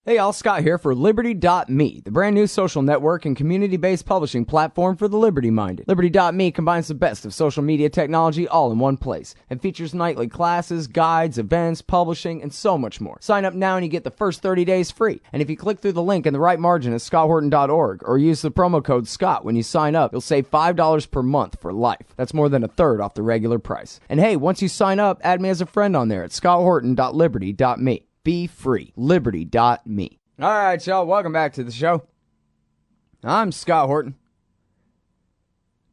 Hey y'all, Scott here for Liberty.me, the brand new social network and community-based publishing platform for the liberty-minded. Liberty.me combines the best of social media technology all in one place and features nightly classes, guides, events, publishing, and so much more. Sign up now and you get the first 30 days free. And if you click through the link in the right margin at scotthorton.org or use the promo code SCOTT when you sign up, you'll save $5 per month for life. That's more than a third off the regular price. And hey, once you sign up, add me as a friend on there at scotthorton.liberty.me. Be free. Liberty.me. All right, y'all. Welcome back to the show. I'm Scott Horton.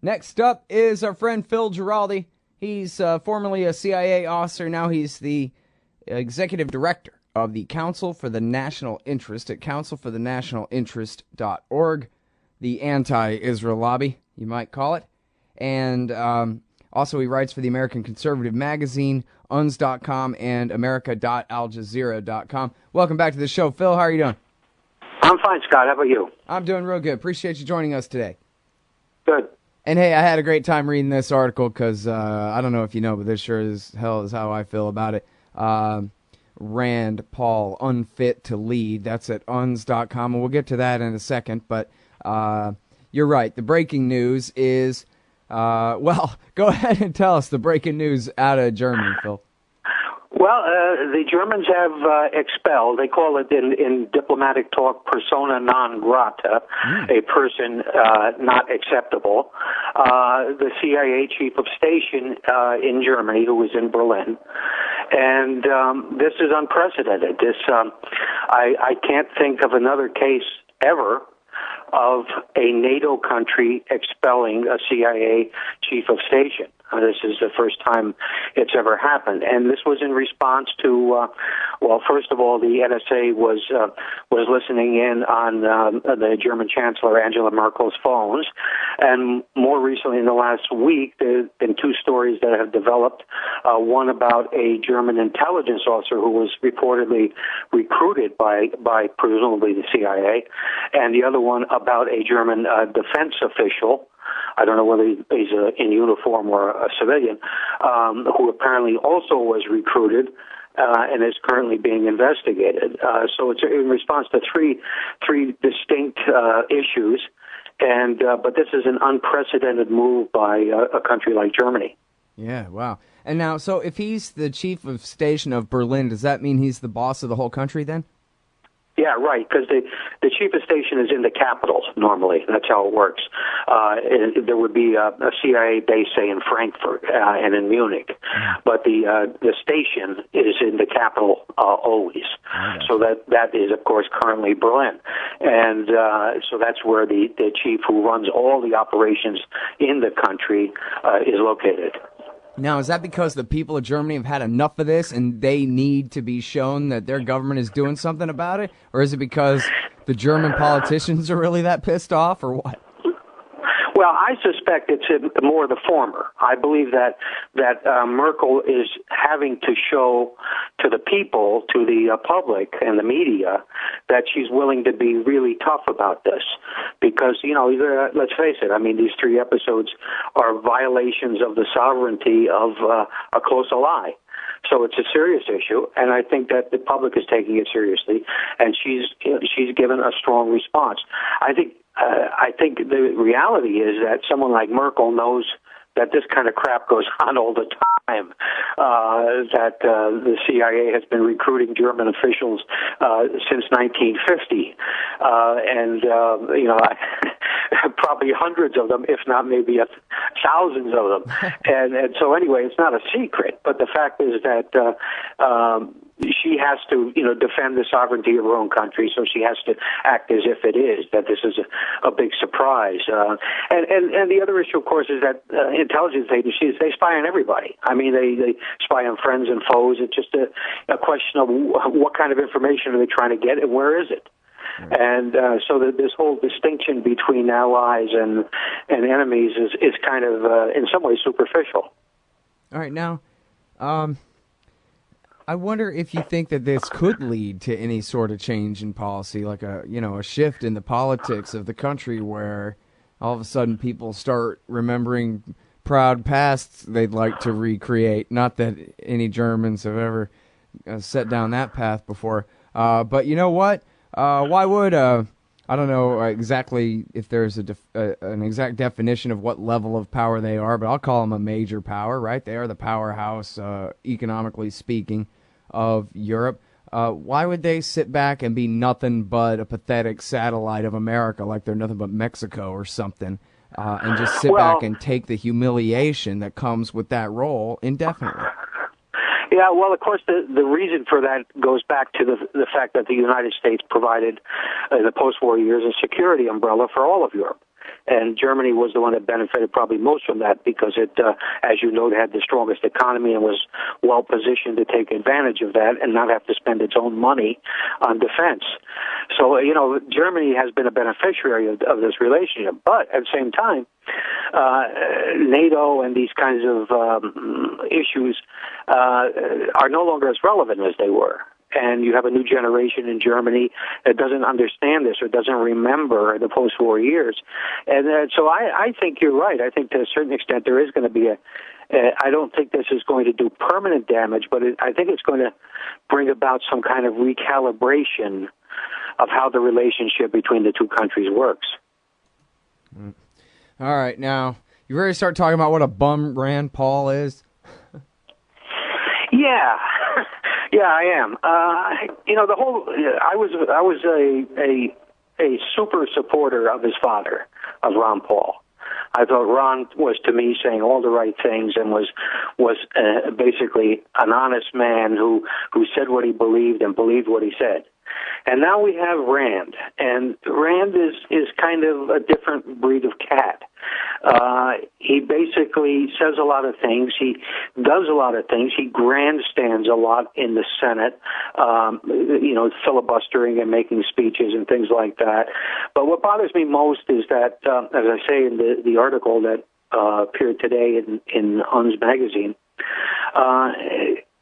Next up is our friend Phil Giraldi. He's formerly a CIA officer. Now he's the executive director of the Council for the National Interest at councilforthenationalinterest.org, the anti-Israel lobby, you might call it. And also he writes for the American Conservative Magazine, uns.com, and america.aljazeera.com. Welcome back to the show, Phil. How are you doing? I'm fine, Scott. How about you? I'm doing real good. Appreciate you joining us today. Good. And hey, I had a great time reading this article because I don't know if you know, but this sure as hell is how I feel about it. Rand Paul, unfit to lead. That's at uns.com, and we'll get to that in a second. But you're right. The breaking news is... well, go ahead and tell us the breaking news out of Germany, Phil. Well, the Germans have expelled, they call it in diplomatic talk, persona non grata, a person not acceptable, the CIA chief of station in Germany, who was in Berlin. And this is unprecedented. This I can't think of another case ever of a NATO country expelling a CIA chief of station. This is the first time it's ever happened, and this was in response to, well, first of all, the NSA was listening in on the German Chancellor Angela Merkel's phones, and more recently, in the last week, there have been two stories that have developed. One about a German intelligence officer who was reportedly recruited by presumably the CIA, and the other one about a German defense official. I don't know whether he's in uniform or a civilian, who apparently also was recruited and is currently being investigated. So it's in response to three distinct issues, and but this is an unprecedented move by a country like Germany. Yeah, wow. And now, so if he's the chief of station of Berlin, does that mean he's the boss of the whole country then? Yeah, right, because the chief of station is in the capital normally. That's how it works. There would be a CIA base, say, in Frankfurt and in Munich, but the station is in the capital always. So that is, of course, currently Berlin. And so that's where the chief who runs all the operations in the country is located. Now, is that because the people of Germany have had enough of this and they need to be shown that their government is doing something about it? Or is it because the German politicians are really that pissed off, or what? Well, I suspect it's more the former. I believe that Merkel is having to show to the people, to the public and the media, that she's willing to be really tough about this. Because, you know, let's face it, I mean, these three episodes are violations of the sovereignty of a close ally. So it's a serious issue, and I think that the public is taking it seriously, and she's given a strong response. I think the reality is that someone like Merkel knows that this kind of crap goes on all the time, that the CIA has been recruiting German officials since 1950, and you know, probably hundreds of them, if not maybe thousands of them. And so anyway, it's not a secret, but the fact is that she has to, you know, defend the sovereignty of her own country, so she has to act as if it is, that this is a big surprise. And the other issue, of course, is that intelligence agencies, they spy on everybody. I mean, they spy on friends and foes. It's just a question of what kind of information are they trying to get and where is it? And so that this whole distinction between allies and enemies is kind of, in some ways, superficial. All right, now, I wonder if you think that this could lead to any sort of change in policy, like a shift in the politics of the country where all of a sudden people start remembering proud pasts they'd like to recreate. Not that any Germans have ever set down that path before. But you know what? why would I don't know exactly if there's an exact definition of what level of power they are, but I'll call them a major power, right? They are the powerhouse, economically speaking, of Europe. Why would they sit back and be nothing but a pathetic satellite of America, like they're nothing but Mexico or something, and just sit back and take the humiliation that comes with that role indefinitely? Yeah, well, of course, the reason for that goes back to the fact that the United States provided, in the post-war years, a security umbrella for all of Europe. And Germany was the one that benefited probably most from that because it, as you know, had the strongest economy and was well positioned to take advantage of that and not have to spend its own money on defense. So, you know, Germany has been a beneficiary of this relationship. But at the same time, NATO and these kinds of issues are no longer as relevant as they were. And you have a new generation in Germany that doesn't understand this or doesn't remember the post-war years. And so I think you're right. I think to a certain extent there is going to be I don't think this is going to do permanent damage, but I think it's going to bring about some kind of recalibration of how the relationship between the two countries works. All right. Now, you ready to start talking about what a bum Rand Paul is? Yeah. Yeah, I am. You know, I was a super supporter of his father, of Ron Paul. I thought Ron was, to me, saying all the right things and was basically an honest man who said what he believed and believed what he said. And now we have Rand, and Rand is kind of a different breed of cat. He basically says a lot of things. He does a lot of things. He grandstands a lot in the Senate, you know, filibustering and making speeches and things like that. But what bothers me most is that, as I say in the article that appeared today in Un's magazine,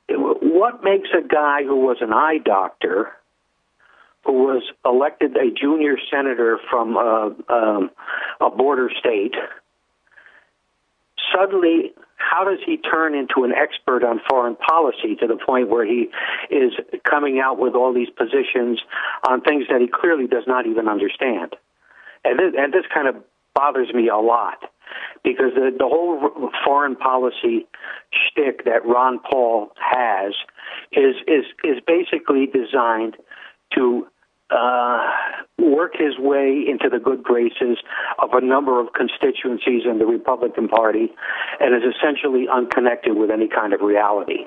what makes a guy who was an eye doctor, who was elected a junior senator from a border state, suddenly, how does he turn into an expert on foreign policy to the point where he is coming out with all these positions on things that he clearly does not even understand? And this kind of bothers me a lot, because the whole foreign policy shtick that Ron Paul has is basically designed to work his way into the good graces of a number of constituencies in the Republican Party, and is essentially unconnected with any kind of reality.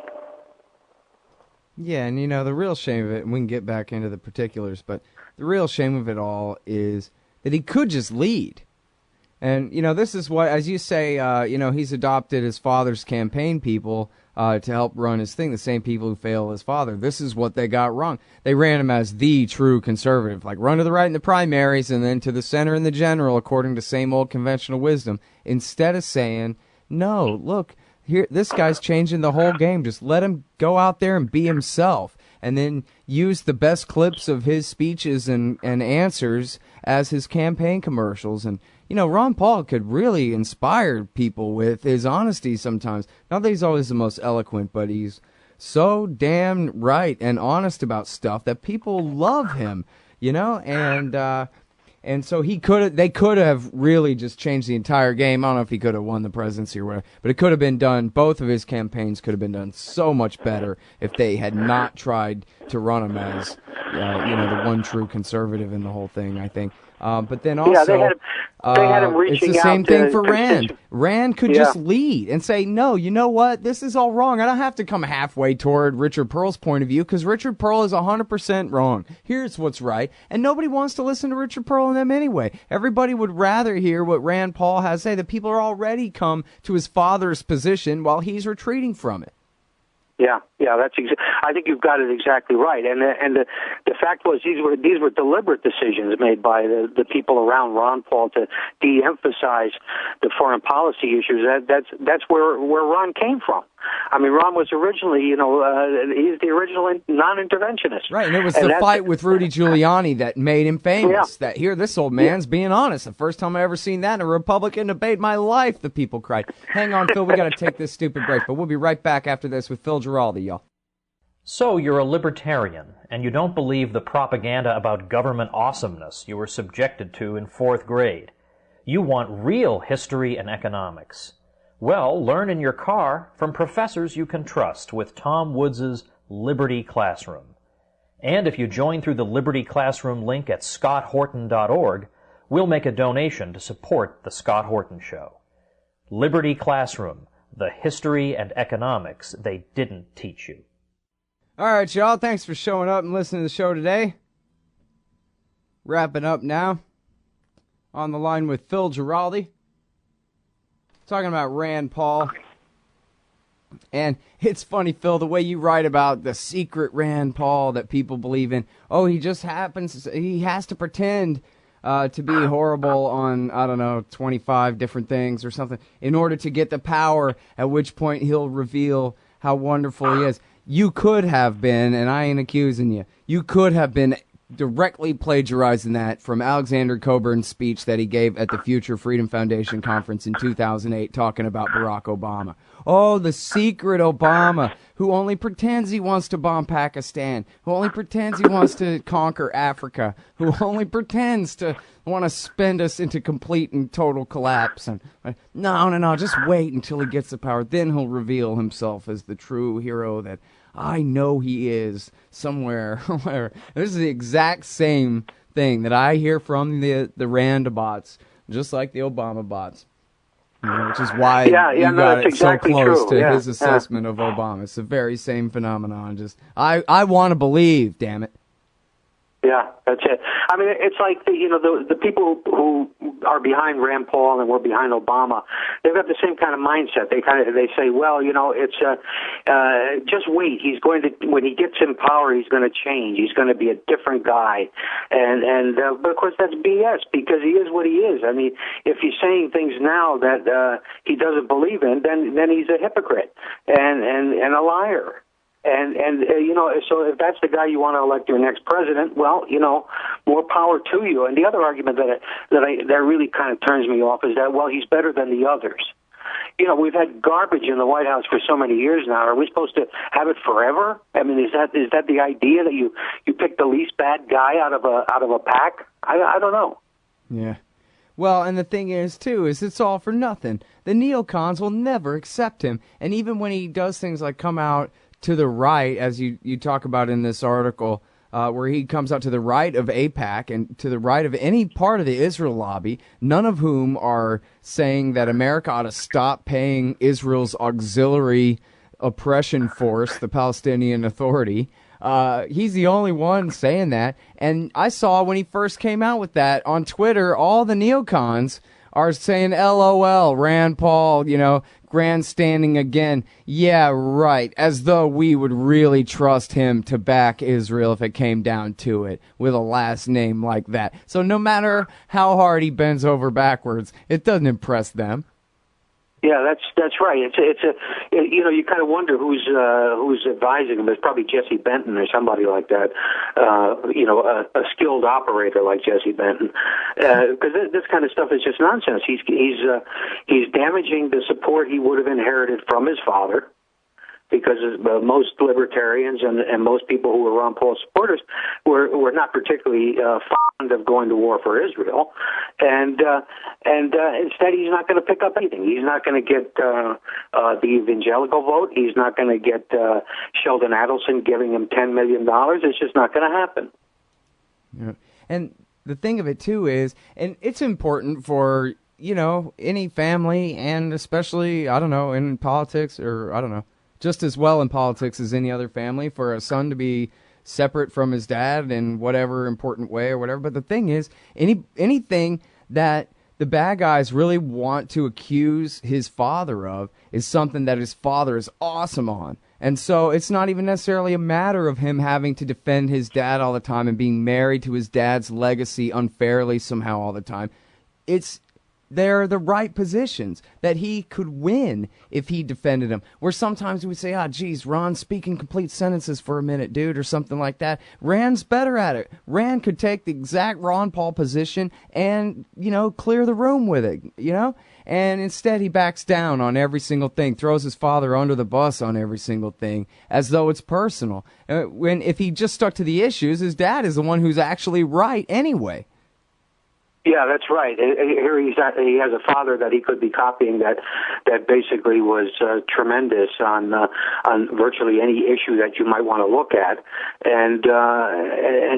Yeah, and you know, the real shame of it, and we can get back into the particulars, but the real shame of it all is that he could just lead. And, you know, this is what, as you say, you know, he's adopted his father's campaign people to help run his thing, the same people who fail his father. This is what they got wrong. They ran him as the true conservative, like run to the right in the primaries and then to the center in the general, according to same old conventional wisdom, instead of saying, no, look, here, this guy's changing the whole game. Just let him go out there and be himself, and then use the best clips of his speeches and answers as his campaign commercials. And, you know, Ron Paul could really inspire people with his honesty sometimes. Not that he's always the most eloquent, but he's so damn right and honest about stuff that people love him, you know? And so they could have really just changed the entire game. I don't know if he could have won the presidency or whatever, but it could have been done. Both of his campaigns could have been done so much better if they had not tried to run him as, you know, the one true conservative in the whole thing, I think. But then also, they had him reaching it's the same out thing to for Rand. Rand could just lead and say, no, you know what? This is all wrong. I don't have to come halfway toward Richard Pearl's point of view, because Richard Pearl is 100% wrong. Here's what's right. And nobody wants to listen to Richard Pearl and them anyway. Everybody would rather hear what Rand Paul has to say. The people are already come to his father's position while he's retreating from it. Yeah, that's I think you've got it exactly right. And the fact was these were deliberate decisions made by the people around Ron Paul to de-emphasize the foreign policy issues. That's where Ron came from. I mean, Ron was originally, you know, he's the original non-interventionist. Right, and it was the fight with Rudy Giuliani that made him famous. That here, this old man's being honest. The first time I ever seen that in a Republican debate in my life, the people cried. Hang on, Phil, we got to take this stupid break, but we'll be right back after this with Phil Giraldi, y'all. So you're a libertarian, and you don't believe the propaganda about government awesomeness you were subjected to in 4th grade. You want real history and economics. Well, learn in your car from professors you can trust with Tom Woods' Liberty Classroom. And if you join through the Liberty Classroom link at scotthorton.org, we'll make a donation to support The Scott Horton Show. Liberty Classroom, the history and economics they didn't teach you. All right, y'all. Thanks for showing up and listening to the show today. Wrapping up now. On the line with Phil Giraldi. Talking about Rand Paul. And it's funny, Phil, the way you write about the secret Rand Paul that people believe in. Oh, he has to pretend to be horrible on, I don't know, 25 different things or something in order to get the power, at which point he'll reveal how wonderful he is. You could have been, and I ain't accusing you, you could have been directly plagiarizing that from Alexander Coburn's speech that he gave at the Future Freedom Foundation conference in 2008 talking about Barack Obama. Oh, the secret Obama, who only pretends he wants to bomb Pakistan, who only pretends he wants to conquer Africa, who only pretends to want to spend us into complete and total collapse. And no, just wait until he gets the power. Then he'll reveal himself as the true hero that I know he is somewhere. This is the exact same thing that I hear from the Rand bots, just like the Obama bots. Which is why you got it exactly so close to his assessment of Obama. It's the very same phenomenon. Just I want to believe, damn it. Yeah, that's it. I mean, it's like the people who are behind Rand Paul and were behind Obama. They've got the same kind of mindset. They say, well, it's just wait. He's going to, when he gets in power, he's going to change. He's going to be a different guy. But of course that's BS because he is what he is. I mean, if he's saying things now that he doesn't believe in, then he's a hypocrite and a liar. So if that's the guy you want to elect your next president, well, more power to you. And the other argument that really kind of turns me off is that, well, he's better than the others. We've had garbage in the White House for so many years now. Are we supposed to have it forever? I mean, is that the idea that you pick the least bad guy out of a pack? I don't know. Yeah. Well, and the thing is, too, is it's all for nothing. The neocons will never accept him. And even when he does things like come out to the right, as you talk about in this article, where he comes out to the right of AIPAC and to the right of any part of the Israel lobby, none of whom are saying that America ought to stop paying Israel's auxiliary oppression force, the Palestinian Authority. He's the only one saying that. And I saw when he first came out with that on Twitter, all the neocons are saying, LOL, Rand Paul, grandstanding again. Yeah, right. As though we would really trust him to back Israel if it came down to it with a last name like that. So no matter how hard he bends over backwards, it doesn't impress them. Yeah, that's right. You kind of wonder who's advising him. It's probably Jesse Benton or somebody like that. A skilled operator like Jesse Benton, because this kind of stuff is just nonsense. He's damaging the support he would have inherited from his father, because most libertarians and most people who were Ron Paul supporters were not particularly fond of going to war for Israel, and instead he's not going to pick up anything. He's not going to get the evangelical vote. He's not going to get Sheldon Adelson giving him $10 million. It's just not going to happen. Yeah. And the thing of it too is, and it's important for any family, and especially in politics, or just as well in politics as any other family, for a son to be separate from his dad in whatever important way or whatever. But the thing is, anything that the bad guys really want to accuse his father of is something that his father is awesome on. And so it's not even necessarily a matter of him having to defend his dad all the time and being married to his dad's legacy unfairly somehow all the time. It's they're the right positions, that he could win if he defended them. Where sometimes we say, geez, Ron's speaking complete sentences for a minute, dude, or something like that. Rand's better at it. Rand could take the exact Ron Paul position and, clear the room with it, And instead he backs down on every single thing, throws his father under the bus on every single thing, as though it's personal. When if he just stuck to the issues, his dad is the one who's actually right anyway. Yeah, that's right. Here he has a father that he could be copying that basically was tremendous on virtually any issue that you might want to look at, and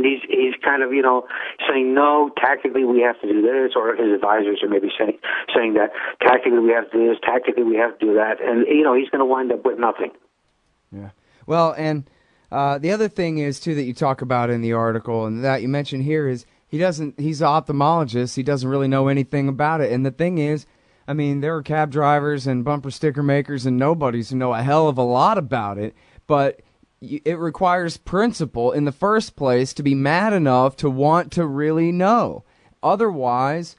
he's kind of saying no, tactically we have to do this, or his advisors are maybe saying that tactically we have to do this, tactically we have to do that, and he's going to wind up with nothing. Yeah. Well, and the other thing is too that you talk about in the article and that you mentioned here is. He's an ophthalmologist. He doesn't really know anything about it. And the thing is, there are cab drivers and bumper sticker makers and nobodies who know a hell of a lot about it. But it requires principle in the first place to be mad enough to want to really know. Otherwise,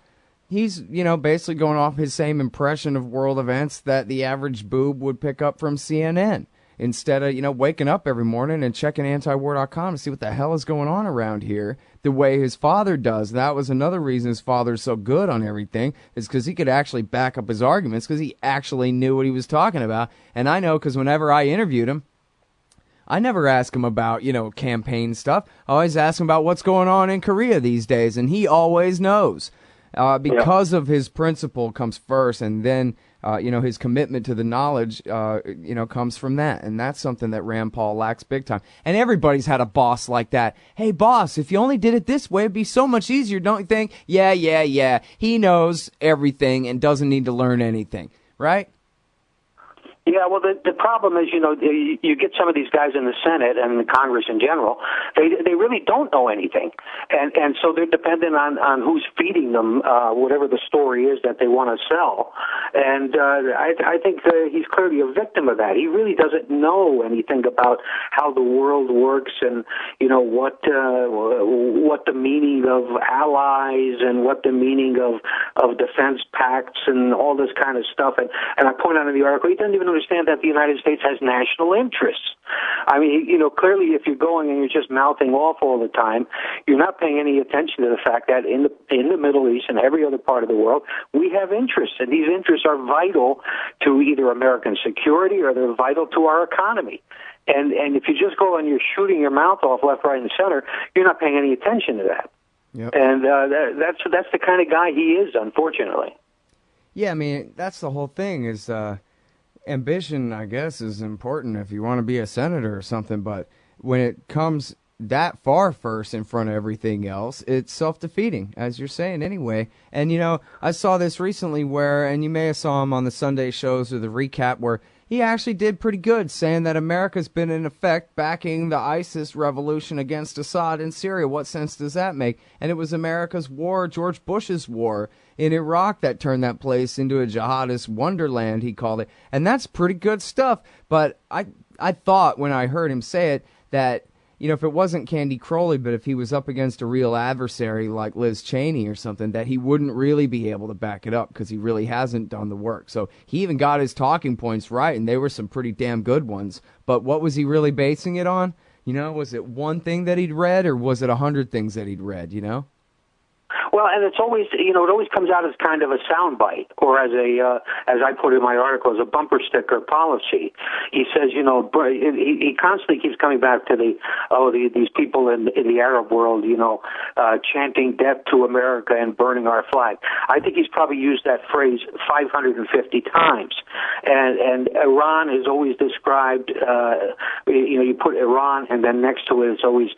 he's, basically going off his same impression of world events that the average boob would pick up from CNN. Instead of, waking up every morning and checking antiwar.com to see what the hell is going on around here the way his father does. That was another reason his father's so good on everything, is because he could actually back up his arguments because he actually knew what he was talking about. And I know because whenever I interviewed him, I never ask him about, campaign stuff. I always ask him about what's going on in Korea these days, and he always knows. Because of his principle comes first, and then his commitment to the knowledge, comes from that. And that's something that Rand Paul lacks big time. And everybody's had a boss like that. Hey, boss, if you only did it this way, it'd be so much easier, don't you think? Yeah. He knows everything and doesn't need to learn anything, right? Yeah, well, the problem is, you get some of these guys in the Senate and the Congress in general, they really don't know anything. And so they're dependent on who's feeding them whatever the story is that they want to sell. And I think he's clearly a victim of that. He really doesn't know anything about how the world works and, what the meaning of allies and what the meaning of defense pacts and all this kind of stuff. And I point out in the article, he doesn't even understand that the United States has national interests. Clearly if you're going and you're just mouthing off all the time, you're not paying any attention to the fact that in the Middle East and every other part of the world, we have interests, and these interests are vital to either American security or they're vital to our economy. And if you just go and you're shooting your mouth off left, right, and center, you're not paying any attention to that. Yep. And that's the kind of guy he is, unfortunately. Yeah, that's the whole thing is ambition, I guess, is important if you want to be a senator or something, but when it comes that far first in front of everything else, it's self-defeating, as you're saying anyway. And, I saw this recently and you may have saw him on the Sunday shows or the recap, where he actually did pretty good, saying that America's been in effect backing the ISIS revolution against Assad in Syria. What sense does that make? And it was America's war, George Bush's war in Iraq, that turned that place into a jihadist wonderland, he called it. And that's pretty good stuff. But I thought when I heard him say it that, if it wasn't Candy Crowley, but if he was up against a real adversary like Liz Cheney or something, that he wouldn't really be able to back it up because he really hasn't done the work. So he even got his talking points right, and they were some pretty damn good ones. But what was he really basing it on? Was it one thing that he'd read, or was it 100 things that he'd read, Well, and it's always, it always comes out as kind of a soundbite, or as I put in my article, as a bumper sticker policy. He says, he constantly keeps coming back to these people in the Arab world, chanting death to America and burning our flag. I think he's probably used that phrase 550 times. And Iran is always described, you put Iran and then next to it, it's always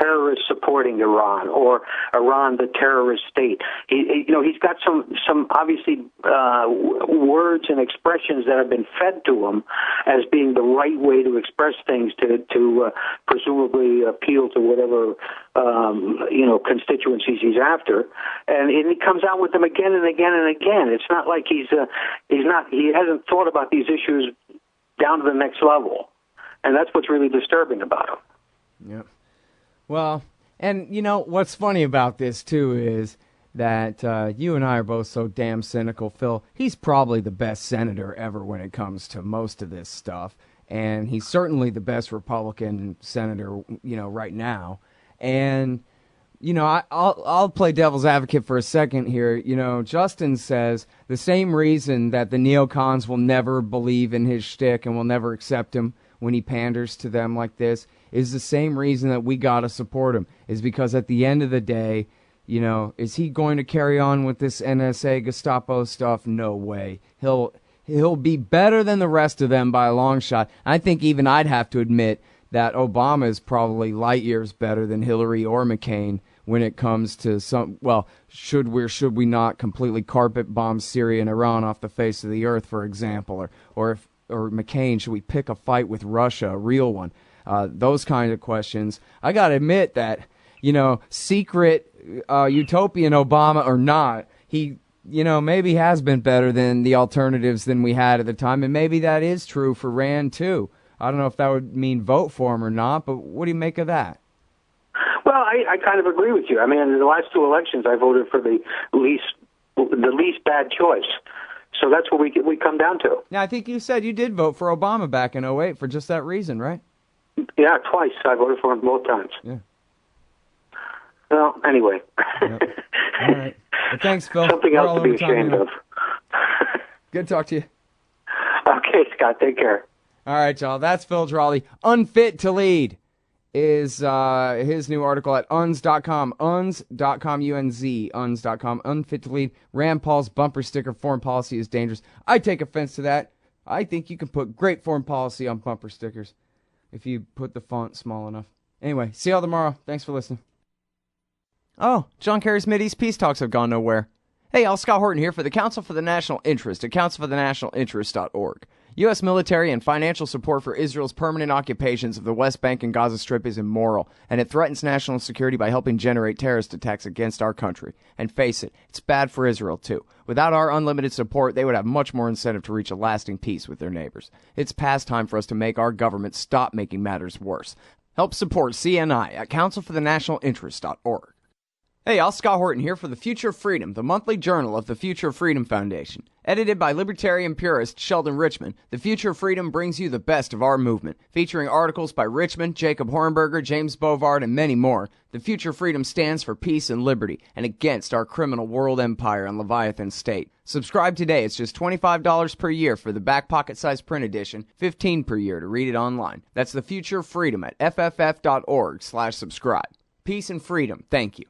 terrorists supporting Iran, or Iran the terrorist state. He's got some obviously words and expressions that have been fed to him as being the right way to express things to presumably appeal to whatever constituencies he's after, and he comes out with them again and again and again. It's not like he hasn't thought about these issues down to the next level, and that's what's really disturbing about him. Yep. Well, and what's funny about this too is that you and I are both so damn cynical, Phil. He's probably the best senator ever when it comes to most of this stuff. And he's certainly the best Republican senator, right now. And, I'll play devil's advocate for a second here. Justin says the same reason that the neocons will never believe in his shtick and will never accept him when he panders to them like this is the same reason that we got to support him, is because at the end of the day, is he going to carry on with this NSA Gestapo stuff? No way. He'll be better than the rest of them by a long shot. I think even I'd have to admit that Obama is probably light years better than Hillary or McCain when it comes to should we not completely carpet bomb Syria and Iran off the face of the earth, for example, or McCain, should we pick a fight with Russia, a real one? Those kind of questions. I got to admit that, secret utopian Obama or not, he maybe has been better than the alternatives than we had at the time, and maybe that is true for Rand, too. I don't know if that would mean vote for him or not, but what do you make of that? Well, I kind of agree with you. I mean, in the last two elections, I voted for the least bad choice. So that's what we come down to. Now, I think you said you did vote for Obama back in 2008 for just that reason, right? Yeah, twice. I voted for him both times. Yeah. Well, anyway. Yep. All right. Well, thanks, Phil. Something else to be ashamed of. Good to talk to you. Okay, Scott. Take care. All right, y'all. That's Phil Giraldi. Unfit to Lead is his new article at unz.com. Unz.com, U-N-Z, unz.com. Unfit to Lead. Rand Paul's bumper sticker, foreign policy is dangerous. I take offense to that. I think you can put great foreign policy on bumper stickers if you put the font small enough. Anyway, see y'all tomorrow. Thanks for listening. Oh, John Kerry's Mideast peace talks have gone nowhere. Hey, y'all, Scott Horton here for the Council for the National Interest at councilforthenationalinterest.org. U.S. military and financial support for Israel's permanent occupations of the West Bank and Gaza Strip is immoral, and it threatens national security by helping generate terrorist attacks against our country. And face it, it's bad for Israel, too. Without our unlimited support, they would have much more incentive to reach a lasting peace with their neighbors. It's past time for us to make our government stop making matters worse. Help support CNI at councilforthenationalinterest.org. Hey, y'all, Scott Horton here for The Future of Freedom, the monthly journal of the Future of Freedom Foundation. Edited by libertarian purist Sheldon Richman, The Future of Freedom brings you the best of our movement, featuring articles by Richman, Jacob Hornberger, James Bovard, and many more. The Future of Freedom stands for peace and liberty, and against our criminal world empire and Leviathan state. Subscribe today. It's just $25 per year for the back pocket-sized print edition, $15 per year to read it online. That's The Future of Freedom at fff.org/subscribe. Peace and freedom. Thank you.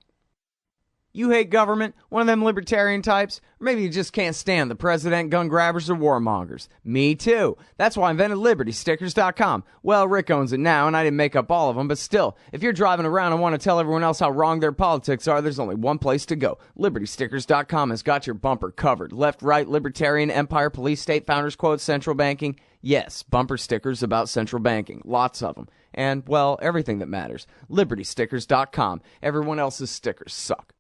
You hate government, one of them libertarian types, or maybe you just can't stand the president, gun grabbers, or warmongers. Me too. That's why I invented LibertyStickers.com. Well, Rick owns it now, and I didn't make up all of them, but still, if you're driving around and want to tell everyone else how wrong their politics are, there's only one place to go. LibertyStickers.com has got your bumper covered. Left, right, libertarian, empire, police, state, founders quotes, central banking. Yes, bumper stickers about central banking. Lots of them. And, well, everything that matters. LibertyStickers.com. Everyone else's stickers suck.